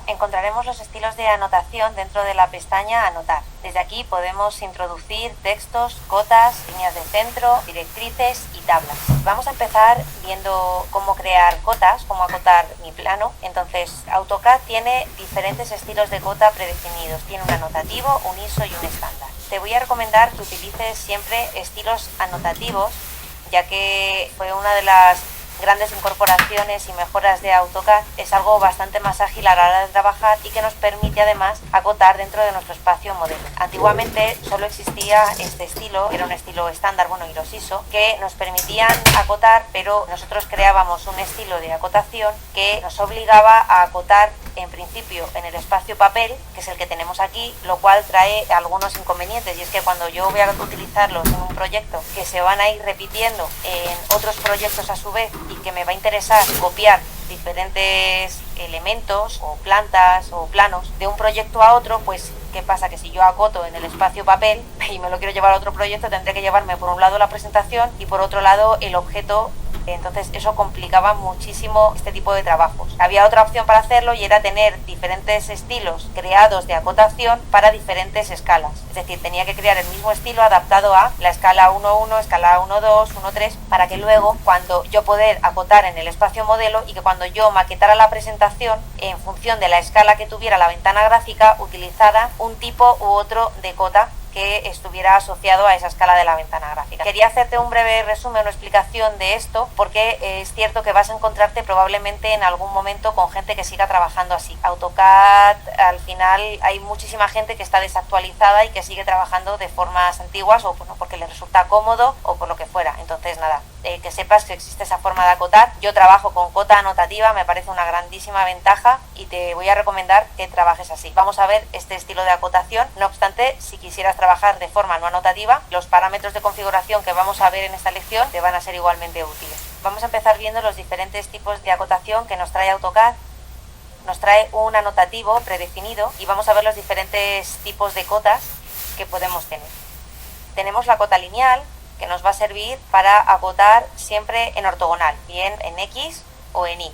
encontraremos los estilos de anotación dentro de la pestaña Anotar. Desde aquí podemos introducir textos, cotas, líneas de centro, directrices y tablas. Vamos a empezar viendo cómo crear cotas, cómo acotar mi plano. Entonces, AutoCAD tiene diferentes estilos de cota predefinidos. Tiene un anotativo, un ISO y un estándar. Te voy a recomendar que utilices siempre estilos anotativos, ya que fue una de las grandes incorporaciones y mejoras de AutoCAD. Es algo bastante más ágil a la hora de trabajar y que nos permite además acotar dentro de nuestro espacio modelo. Antiguamente solo existía este estilo, era un estilo estándar, y los ISO, que nos permitían acotar, pero nosotros creábamos un estilo de acotación que nos obligaba a acotar en principio en el espacio papel, que es el que tenemos aquí, lo cual trae algunos inconvenientes, y es que cuando yo voy a utilizarlos en un proyecto que se van a ir repitiendo en otros proyectos a su vez y que me va a interesar copiar diferentes elementos o plantas o planos de un proyecto a otro, pues ¿qué pasa? Que si yo acoto en el espacio papel y me lo quiero llevar a otro proyecto, tendré que llevarme por un lado la presentación y por otro lado el objeto. Entonces eso complicaba muchísimo este tipo de trabajos. Había otra opción para hacerlo y era tener diferentes estilos creados de acotación para diferentes escalas. Es decir, tenía que crear el mismo estilo adaptado a la escala 1.1, escala 1.2, 1.3, para que luego cuando yo poder acotar en el espacio modelo y que cuando yo maquetara la presentación, en función de la escala que tuviera la ventana gráfica, utilizara un tipo u otro de cota que estuviera asociado a esa escala de la ventana gráfica. Quería hacerte un breve resumen o explicación de esto porque es cierto que vas a encontrarte probablemente en algún momento con gente que siga trabajando así. AutoCAD, al final hay muchísima gente que está desactualizada y que sigue trabajando de formas antiguas o porque le resulta cómodo o por lo que fuera. Entonces nada, que sepas que existe esa forma de acotar. Yo trabajo con cota anotativa, me parece una grandísima ventaja y te voy a recomendar que trabajes así. Vamos a ver este estilo de acotación. No obstante, si quisieras trabajar de forma no anotativa, los parámetros de configuración que vamos a ver en esta lección te van a ser igualmente útiles. Vamos a empezar viendo los diferentes tipos de acotación que nos trae AutoCAD. Nos trae un anotativo predefinido y vamos a ver los diferentes tipos de cotas que podemos tener. Tenemos la cota lineal, que nos va a servir para acotar siempre en ortogonal, bien en X o en Y.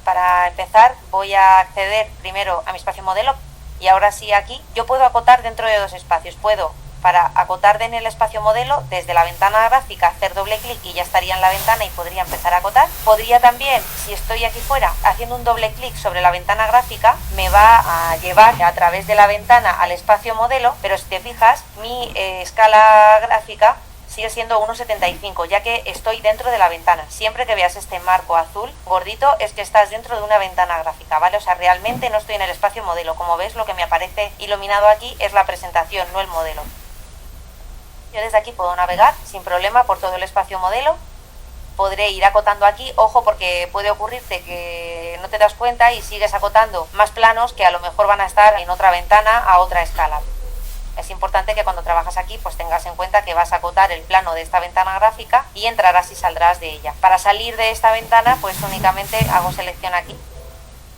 Para empezar voy a acceder primero a mi espacio modelo y ahora sí aquí yo puedo acotar dentro de dos espacios. Puedo, para acotar en el espacio modelo, desde la ventana gráfica hacer doble clic y ya estaría en la ventana y podría empezar a acotar. Podría también, si estoy aquí fuera, haciendo un doble clic sobre la ventana gráfica, me va a llevar a través de la ventana al espacio modelo, pero si te fijas, mi escala gráfica sigue siendo 1,75, ya que estoy dentro de la ventana. Siempre que veas este marco azul gordito es que estás dentro de una ventana gráfica, ¿vale? O sea, realmente no estoy en el espacio modelo. Como ves, lo que me aparece iluminado aquí es la presentación, no el modelo. Yo desde aquí puedo navegar sin problema por todo el espacio modelo. Podré ir acotando aquí, ojo, porque puede ocurrirte que no te das cuenta y sigues acotando más planos que a lo mejor van a estar en otra ventana a otra escala. Es importante que cuando trabajas aquí pues tengas en cuenta que vas a acotar el plano de esta ventana gráfica y entrarás y saldrás de ella. Para salir de esta ventana pues únicamente hago selección aquí,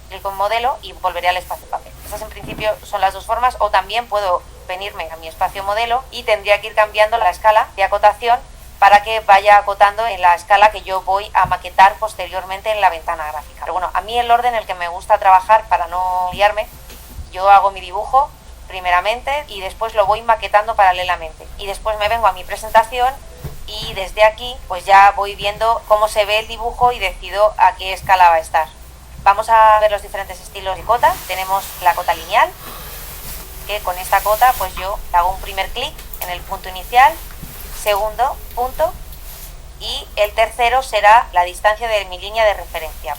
clico en modelo y volveré al espacio papel. Estas en principio son las dos formas, o también puedo venirme a mi espacio modelo y tendría que ir cambiando la escala de acotación para que vaya acotando en la escala que yo voy a maquetar posteriormente en la ventana gráfica. Pero bueno, a mí el orden en el que me gusta trabajar para no liarme, yo hago mi dibujo primeramente y después lo voy maquetando paralelamente y después me vengo a mi presentación y desde aquí pues ya voy viendo cómo se ve el dibujo y decido a qué escala va a estar. Vamos a ver los diferentes estilos de cota. Tenemos la cota lineal, que con esta cota pues yo hago un primer clic en el punto inicial, segundo punto y el tercero será la distancia de mi línea de referencia.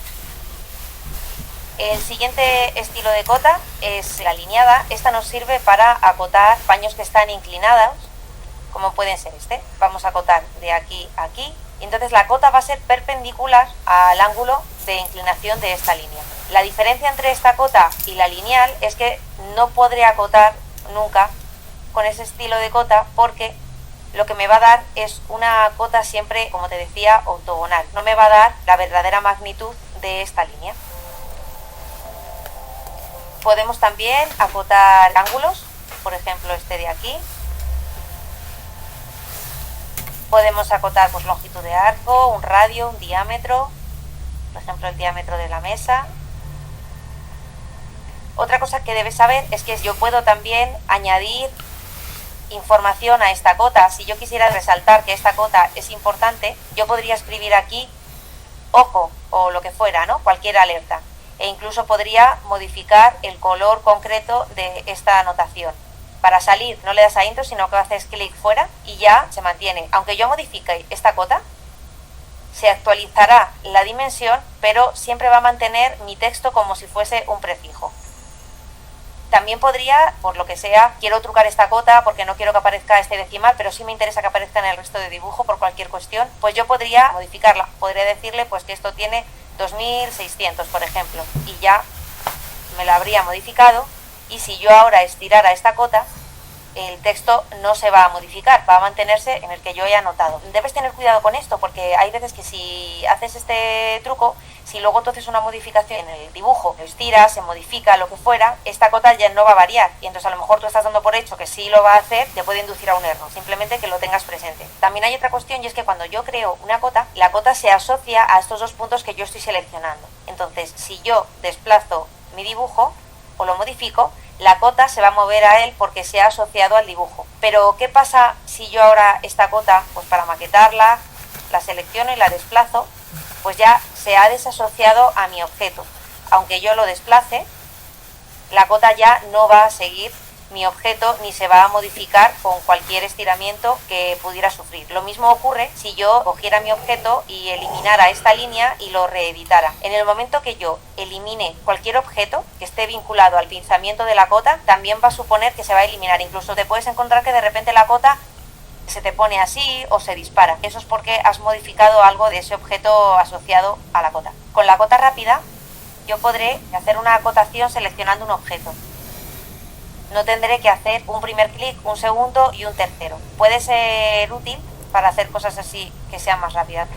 El siguiente estilo de cota es la alineada. Esta nos sirve para acotar paños que están inclinados, como pueden ser este. Vamos a acotar de aquí a aquí. Y entonces la cota va a ser perpendicular al ángulo de inclinación de esta línea. La diferencia entre esta cota y la lineal es que no podré acotar nunca con ese estilo de cota porque lo que me va a dar es una cota siempre, como te decía, ortogonal. No me va a dar la verdadera magnitud de esta línea. Podemos también acotar ángulos, por ejemplo este de aquí. Podemos acotar pues longitud de arco, un radio, un diámetro, por ejemplo el diámetro de la mesa. Otra cosa que debes saber es que yo puedo también añadir información a esta cota. Si yo quisiera resaltar que esta cota es importante, yo podría escribir aquí ojo o lo que fuera, ¿no? Cualquier alerta. E incluso podría modificar el color concreto de esta anotación. Para salir no le das a intro, sino que haces clic fuera y ya se mantiene. Aunque yo modifique esta cota, se actualizará la dimensión, pero siempre va a mantener mi texto como si fuese un prefijo. También podría, por lo que sea, quiero trucar esta cota porque no quiero que aparezca este decimal, pero sí me interesa que aparezca en el resto de dibujo por cualquier cuestión, pues yo podría modificarla. Podría decirle pues que esto tiene 2600, por ejemplo, y ya me la habría modificado. Y si yo ahora estirara esta cota, el texto no se va a modificar, va a mantenerse en el que yo he anotado. Debes tener cuidado con esto porque hay veces que si haces este truco, si luego tú haces una modificación en el dibujo, lo estiras, se modifica, lo que fuera, esta cota ya no va a variar y entonces a lo mejor tú estás dando por hecho que sí lo va a hacer, te puede inducir a un error, simplemente que lo tengas presente. También hay otra cuestión y es que cuando yo creo una cota, la cota se asocia a estos dos puntos que yo estoy seleccionando. Entonces, si yo desplazo mi dibujo o lo modifico, la cota se va a mover a él porque se ha asociado al dibujo. Pero ¿qué pasa si yo ahora esta cota, pues para maquetarla, la selecciono y la desplazo, pues ya se ha desasociado a mi objeto? Aunque yo lo desplace, la cota ya no va a seguir mi objeto ni se va a modificar con cualquier estiramiento que pudiera sufrir. Lo mismo ocurre si yo cogiera mi objeto y eliminara esta línea y lo reeditara. En el momento que yo elimine cualquier objeto que esté vinculado al pinzamiento de la cota, también va a suponer que se va a eliminar. Incluso te puedes encontrar que de repente la cota se te pone así o se dispara. Eso es porque has modificado algo de ese objeto asociado a la cota. Con la cota rápida yo podré hacer una acotación seleccionando un objeto. No tendré que hacer un primer clic, un segundo y un tercero. Puede ser útil para hacer cosas así que sean más rápidas.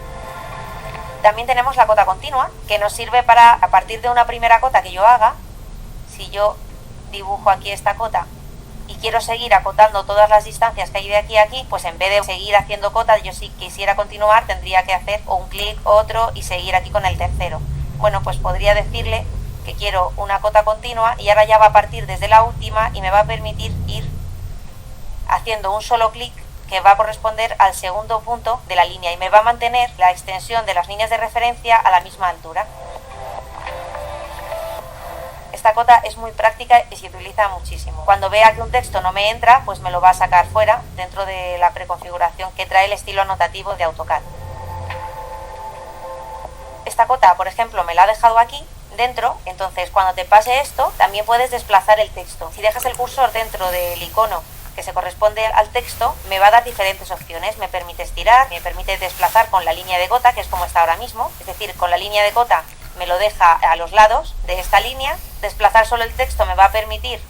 También tenemos la cota continua, que nos sirve para, a partir de una primera cota que yo haga, si yo dibujo aquí esta cota y quiero seguir acotando todas las distancias que hay de aquí a aquí, pues en vez de seguir haciendo cotas, yo si quisiera continuar tendría que hacer un clic, otro y seguir aquí con el tercero. Bueno, pues podría decirle que quiero una cota continua y ahora ya va a partir desde la última y me va a permitir ir haciendo un solo clic que va a corresponder al segundo punto de la línea y me va a mantener la extensión de las líneas de referencia a la misma altura. Esta cota es muy práctica y se utiliza muchísimo. Cuando vea que un texto no me entra, pues me lo va a sacar fuera dentro de la preconfiguración que trae el estilo anotativo de AutoCAD. Esta cota, por ejemplo, me la ha dejado aquí dentro, entonces cuando te pase esto también puedes desplazar el texto. Si dejas el cursor dentro del icono que se corresponde al texto, me va a dar diferentes opciones. Me permite estirar, me permite desplazar con la línea de gota, que es como está ahora mismo, es decir, con la línea de gota me lo deja a los lados de esta línea. Desplazar solo el texto me va a permitir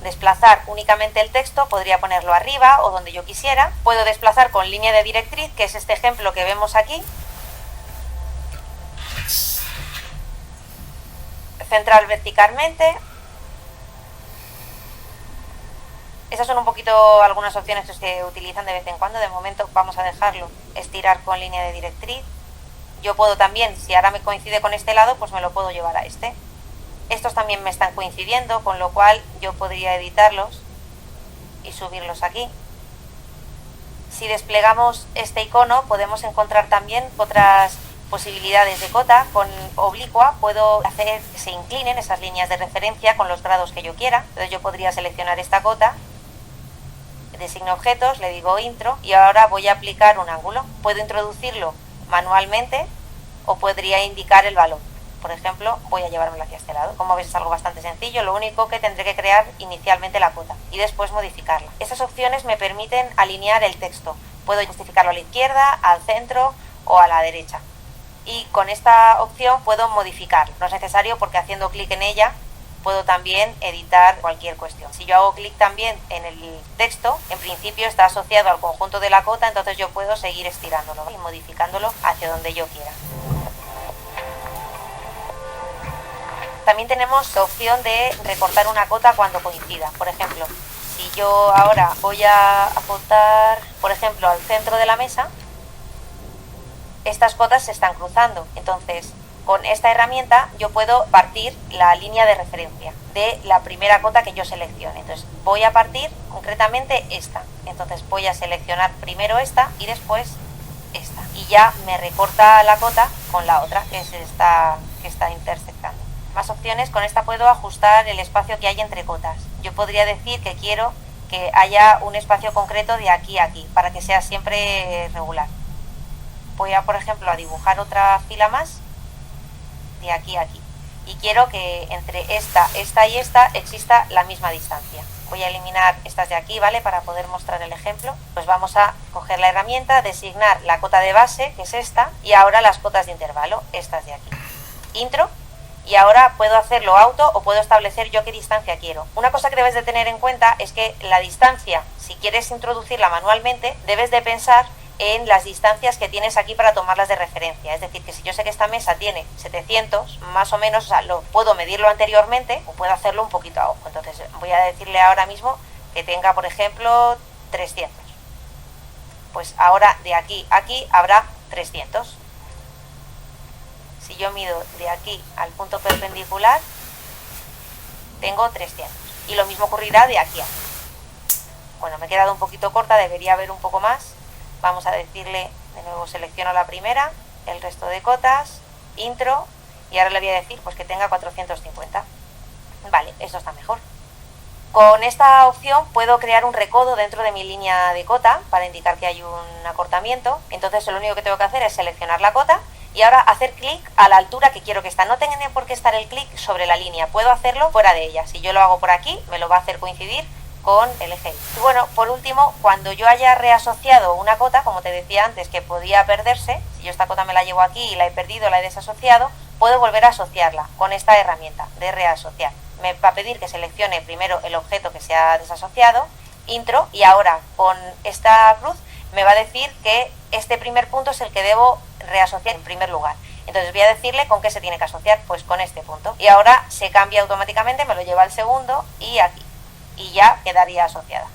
desplazar únicamente el texto, podría ponerlo arriba o donde yo quisiera. Puedo desplazar con línea de directriz, que es este ejemplo que vemos aquí. Centrar verticalmente. Esas son un poquito algunas opciones que se utilizan de vez en cuando. De momento vamos a dejarlo estirar con línea de directriz. Yo puedo también, si ahora me coincide con este lado, pues me lo puedo llevar a este. Estos también me están coincidiendo, con lo cual yo podría editarlos y subirlos aquí. Si desplegamos este icono podemos encontrar también otras posibilidades de cota. Con oblicua puedo hacer que se inclinen esas líneas de referencia con los grados que yo quiera. Entonces yo podría seleccionar esta cota, designo objetos, le digo intro y ahora voy a aplicar un ángulo. Puedo introducirlo manualmente o podría indicar el valor. Por ejemplo, voy a llevármelo hacia este lado. Como ves, es algo bastante sencillo, lo único que tendré que crear inicialmente la cota y después modificarla. Estas opciones me permiten alinear el texto. Puedo justificarlo a la izquierda, al centro o a la derecha. Y con esta opción puedo modificarlo. No es necesario porque haciendo clic en ella puedo también editar cualquier cuestión. Si yo hago clic también en el texto, en principio está asociado al conjunto de la cota, entonces yo puedo seguir estirándolo y modificándolo hacia donde yo quiera. También tenemos la opción de recortar una cota cuando coincida. Por ejemplo, si yo ahora voy a apuntar, por ejemplo, al centro de la mesa, estas cotas se están cruzando. Entonces, Con esta herramienta yo puedo partir la línea de referencia de la primera cota que yo seleccione. Entonces voy a partir concretamente esta. Entonces voy a seleccionar primero esta y después esta. Y ya me recorta la cota con la otra, que es esta que está intersectando. Más opciones, con esta puedo ajustar el espacio que hay entre cotas. Yo podría decir que quiero que haya un espacio concreto de aquí a aquí, para que sea siempre regular. Voy a, por ejemplo, a dibujar otra fila más de aquí a aquí. Y quiero que entre esta y esta exista la misma distancia. Voy a eliminar estas de aquí, ¿vale? Para poder mostrar el ejemplo. Pues vamos a coger la herramienta, designar la cota de base, que es esta, y ahora las cotas de intervalo, estas de aquí. Intro. Y ahora puedo hacerlo auto o puedo establecer yo qué distancia quiero. Una cosa que debes de tener en cuenta es que la distancia, si quieres introducirla manualmente, debes de pensar en las distancias que tienes aquí para tomarlas de referencia. Es decir, que si yo sé que esta mesa tiene 700, más o menos, o sea, puedo medirlo anteriormente o puedo hacerlo un poquito a ojo. Entonces voy a decirle ahora mismo que tenga, por ejemplo, 300. Pues ahora de aquí a aquí habrá 300. Si yo mido de aquí al punto perpendicular, tengo 300. Y lo mismo ocurrirá de aquí a aquí. Bueno, me he quedado un poquito corta, debería haber un poco más. Vamos a decirle, de nuevo selecciono la primera, el resto de cotas, intro, y ahora le voy a decir pues que tenga 450. Vale, eso está mejor. Con esta opción puedo crear un recodo dentro de mi línea de cota para indicar que hay un acortamiento. Entonces lo único que tengo que hacer es seleccionar la cota y ahora hacer clic a la altura que quiero que está. No tiene por qué estar el clic sobre la línea, puedo hacerlo fuera de ella. Si yo lo hago por aquí, me lo va a hacer coincidir con el eje. Y bueno, por último, cuando yo haya reasociado una cota, como te decía antes, que podía perderse, si yo esta cota me la llevo aquí y la he perdido, la he desasociado, puedo volver a asociarla con esta herramienta de reasociar. Me va a pedir que seleccione primero el objeto que se ha desasociado, intro, y ahora con esta cruz me va a decir que este primer punto es el que debo reasociar en primer lugar. Entonces voy a decirle con qué se tiene que asociar, pues con este punto. Y ahora se cambia automáticamente, me lo lleva al segundo y aquí. Y ya quedaría asociada.